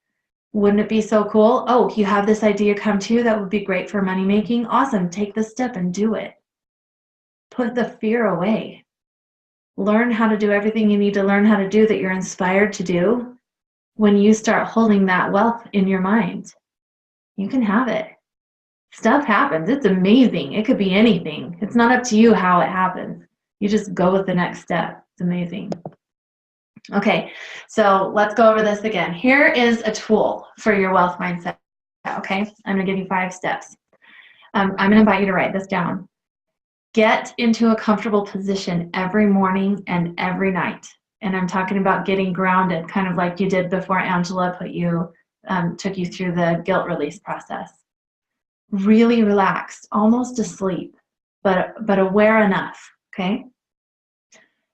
Wouldn't it be so cool? Oh, you have this idea come to you that would be great for money making? Awesome. Take the step and do it. Put the fear away. Learn how to do everything you need to learn how to do that you're inspired to do. When you start holding that wealth in your mind, you can have it. Stuff happens. It's amazing. It could be anything. It's not up to you how it happens. You just go with the next step. It's amazing. Okay, so let's go over this again. Here is a tool for your wealth mindset. Okay, I'm going to give you 5 steps. I'm going to invite you to write this down. Get into a comfortable position every morning and every night. And I'm talking about getting grounded, kind of like you did before Angela took you through the guilt release process. Really relaxed, almost asleep, but aware enough, okay?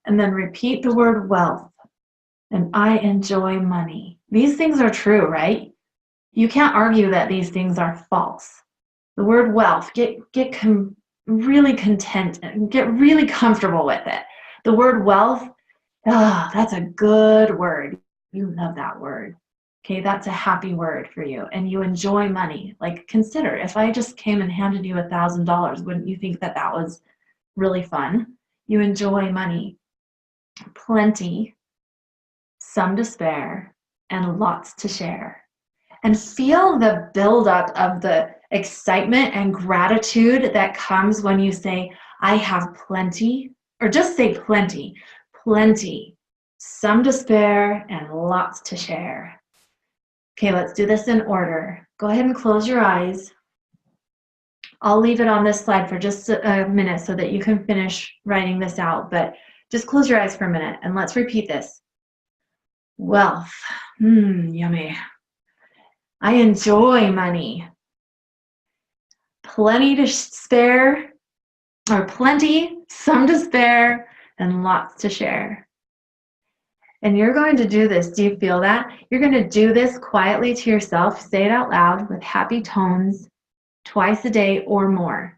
And then repeat the word wealth. And I enjoy money. These things are true, right? You can't argue that these things are false. The word wealth, get really content and get really comfortable with it. The word wealth, that's a good word. You love that word. Okay, that's a happy word for you. And you enjoy money. Like, consider, if I just came and handed you $1,000, wouldn't you think that was really fun? You enjoy money. Plenty, some to spare, and lots to share. And feel the buildup of the excitement and gratitude that comes when you say, I have plenty, or just say plenty, some to spare, and lots to share. Okay, let's do this in order. Go ahead and close your eyes. I'll leave it on this slide for just a minute so that you can finish writing this out, but just close your eyes for a minute and let's repeat this. Wealth, yummy. I enjoy money. Plenty to spare, or plenty, some to spare, and lots to share. And you're going to do this. Do you feel that? You're going to do this quietly to yourself. Say it out loud with happy tones twice a day or more.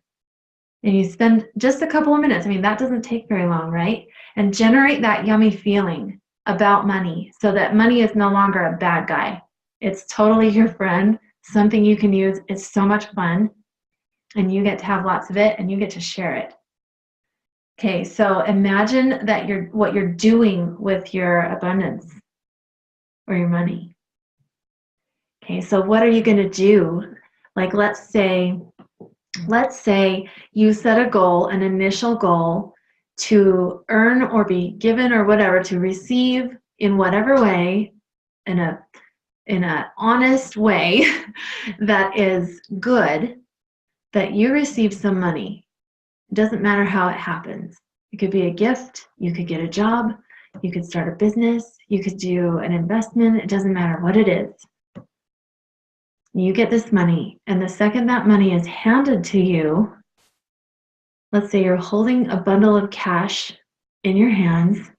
And you spend just a couple of minutes. I mean, that doesn't take very long, right? And generate that yummy feeling about money so that money is no longer a bad guy. It's totally your friend, something you can use. It's so much fun. And you get to have lots of it and you get to share it. Okay, so imagine that what you're doing with your abundance or your money. Okay, so what are you going to do? Like, let's say you set a goal, an initial goal to earn or be given or whatever, to receive in whatever way, in a in an honest way that is good, that you receive some money. It doesn't matter how it happens. It could be a gift, you could get a job, you could start a business, you could do an investment, it doesn't matter what it is. You get this money, and the second that money is handed to you, let's say you're holding a bundle of cash in your hands,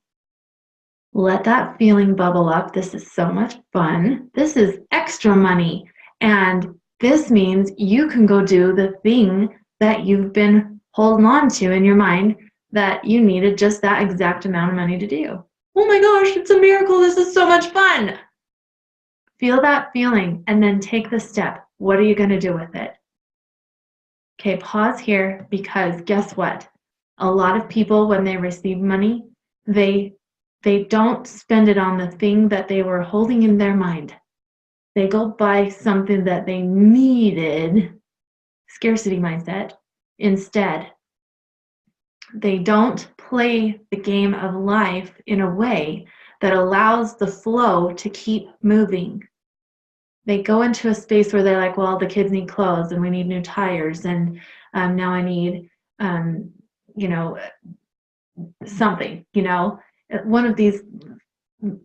let that feeling bubble up. This is so much fun. This is extra money. And this means you can go do the thing that you've been holding on to in your mind that you needed just that exact amount of money to do. Oh my gosh, it's a miracle. This is so much fun. Feel that feeling and then take the step. What are you going to do with it? Okay, pause here, because guess what? A lot of people, when they receive money, they don't spend it on the thing that they were holding in their mind. They go buy something that they needed, scarcity mindset, instead. They don't play the game of life in a way that allows the flow to keep moving. They go into a space where they're like, well, the kids need clothes and we need new tires, and now I need, something, one of these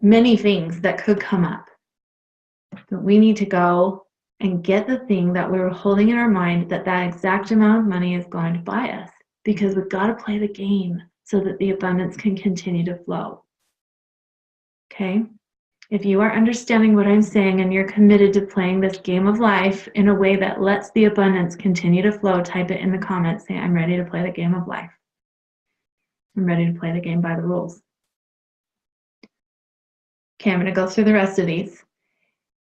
many things that could come up. But we need to go and get the thing that we were holding in our mind that exact amount of money is going to buy us, because we've got to play the game so that the abundance can continue to flow. Okay? If you are understanding what I'm saying and you're committed to playing this game of life in a way that lets the abundance continue to flow, type it in the comments. Say, I'm ready to play the game of life. I'm ready to play the game by the rules. Okay, I'm going to go through the rest of these.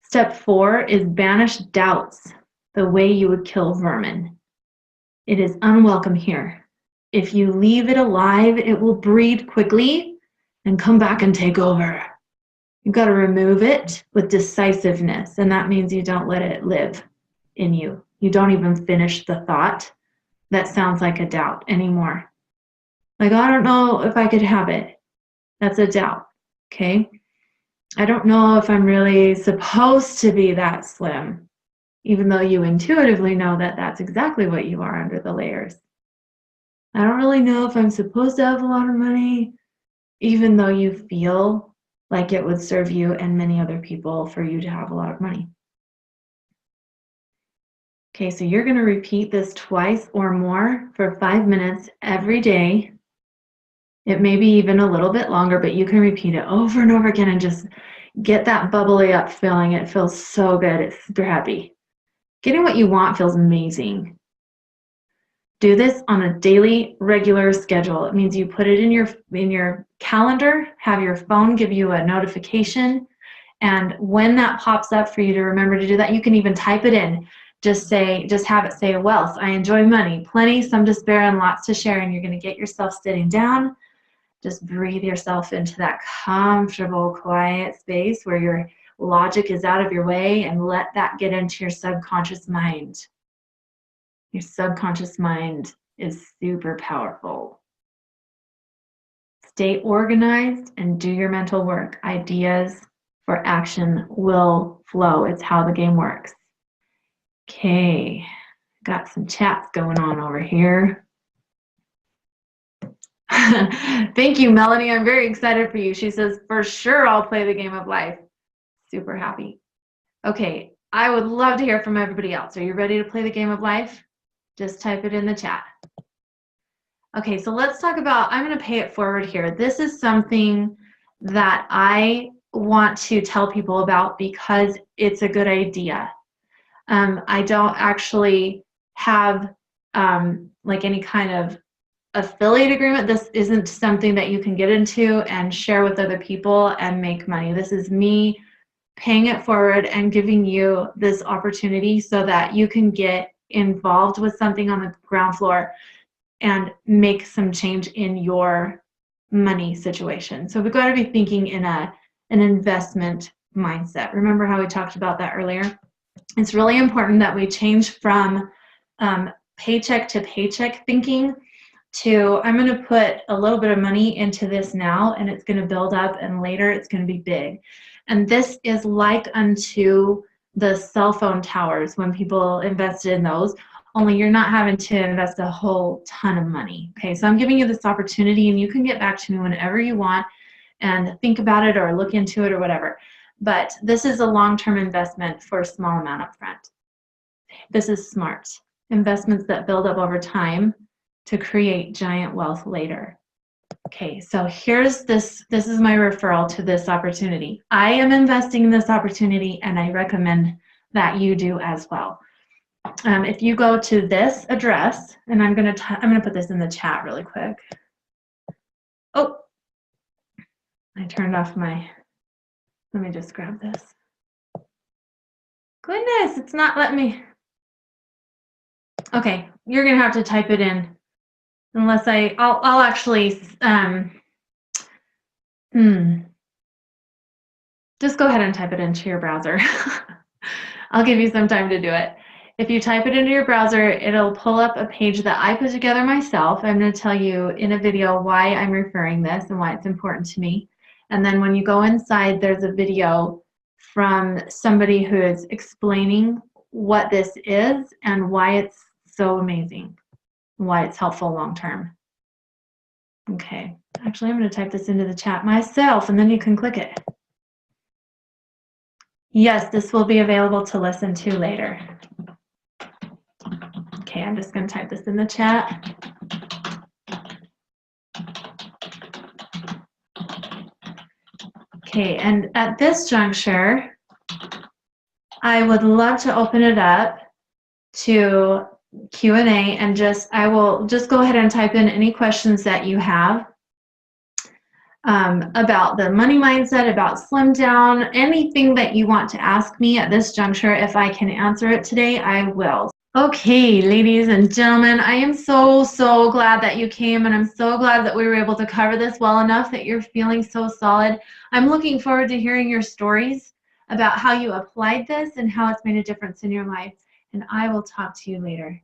Step 4 is banish doubts, the way you would kill vermin. It is unwelcome here. If you leave it alive, it will breed quickly and come back and take over. You've got to remove it with decisiveness, and that means you don't let it live in you. You don't even finish the thought that sounds like a doubt anymore. Like, I don't know if I could have it. That's a doubt, okay? I don't know if I'm really supposed to be that slim, even though you intuitively know that that's exactly what you are under the layers. I don't really know if I'm supposed to have a lot of money, even though you feel like it would serve you and many other people for you to have a lot of money. Okay, so you're going to repeat this twice or more for 5 minutes every day. It may be even a little bit longer, but you can repeat it over and over again and just get that bubbly up feeling. It feels so good. It's super happy. Getting what you want feels amazing. Do this on a daily, regular schedule. It means you put it in your calendar, have your phone give you a notification, and when that pops up for you to remember to do that, you can even type it in. Just have it say, wealth, I enjoy money, plenty, some despair, and lots to share. And you're going to get yourself sitting down. Just breathe yourself into that comfortable, quiet space where your logic is out of your way, and let that get into your subconscious mind. Your subconscious mind is super powerful. Stay organized and do your mental work. Ideas for action will flow. It's how the game works. Okay, got some chats going on over here. Thank you, Melanie. I'm very excited for you. She says, for sure, I'll play the game of life. Super happy. Okay, I would love to hear from everybody else. Are you ready to play the game of life? Just type it in the chat. Okay, so let's talk about, I'm going to pay it forward here. This is something that I want to tell people about because it's a good idea. I don't actually have like any kind of affiliate agreement. This isn't something that you can get into and share with other people and make money. This is me paying it forward and giving you this opportunity so that you can get involved with something on the ground floor and make some change in your money situation. So we've got to be thinking in an investment mindset. Remember how we talked about that earlier? It's really important that we change from paycheck to paycheck thinking to, I'm going to put a little bit of money into this now and it's going to build up and later it's going to be big. And this is like unto the cell phone towers when people invested in those, only you're not having to invest a whole ton of money. Okay, so I'm giving you this opportunity, and you can get back to me whenever you want and think about it or look into it or whatever. But this is a long-term investment for a small amount up front. This is smart. Investments that build up over time to create giant wealth later. Okay, so here's this. This is my referral to this opportunity. I am investing in this opportunity, and I recommend that you do as well. If you go to this address, and I'm gonna put this in the chat really quick. Oh, I turned off my. Let me just grab this. Goodness, it's not letting me. Okay, you're gonna have to type it in, unless I'll actually just go ahead and type it into your browser. I'll give you some time to do it. If you type it into your browser, it'll pull up a page that I put together myself. I'm going to tell you in a video why I'm referring this and why it's important to me. And then when you go inside, there's a video from somebody who is explaining what this is and why it's so amazing, why it's helpful long term. Okay, actually I'm going to type this into the chat myself, and then you can click it. Yes, this will be available to listen to later. Okay, I'm just going to type this in the chat. Okay, and at this juncture, I would love to open it up to Q&A, and I will just go ahead and type in any questions that you have about the money mindset, about Slim Down, anything that you want to ask me at this juncture. If I can answer it today, I will. Okay, ladies and gentlemen, I am so glad that you came, and I'm so glad that we were able to cover this well enough that you're feeling so solid. I'm looking forward to hearing your stories about how you applied this and how it's made a difference in your life, and I will talk to you later.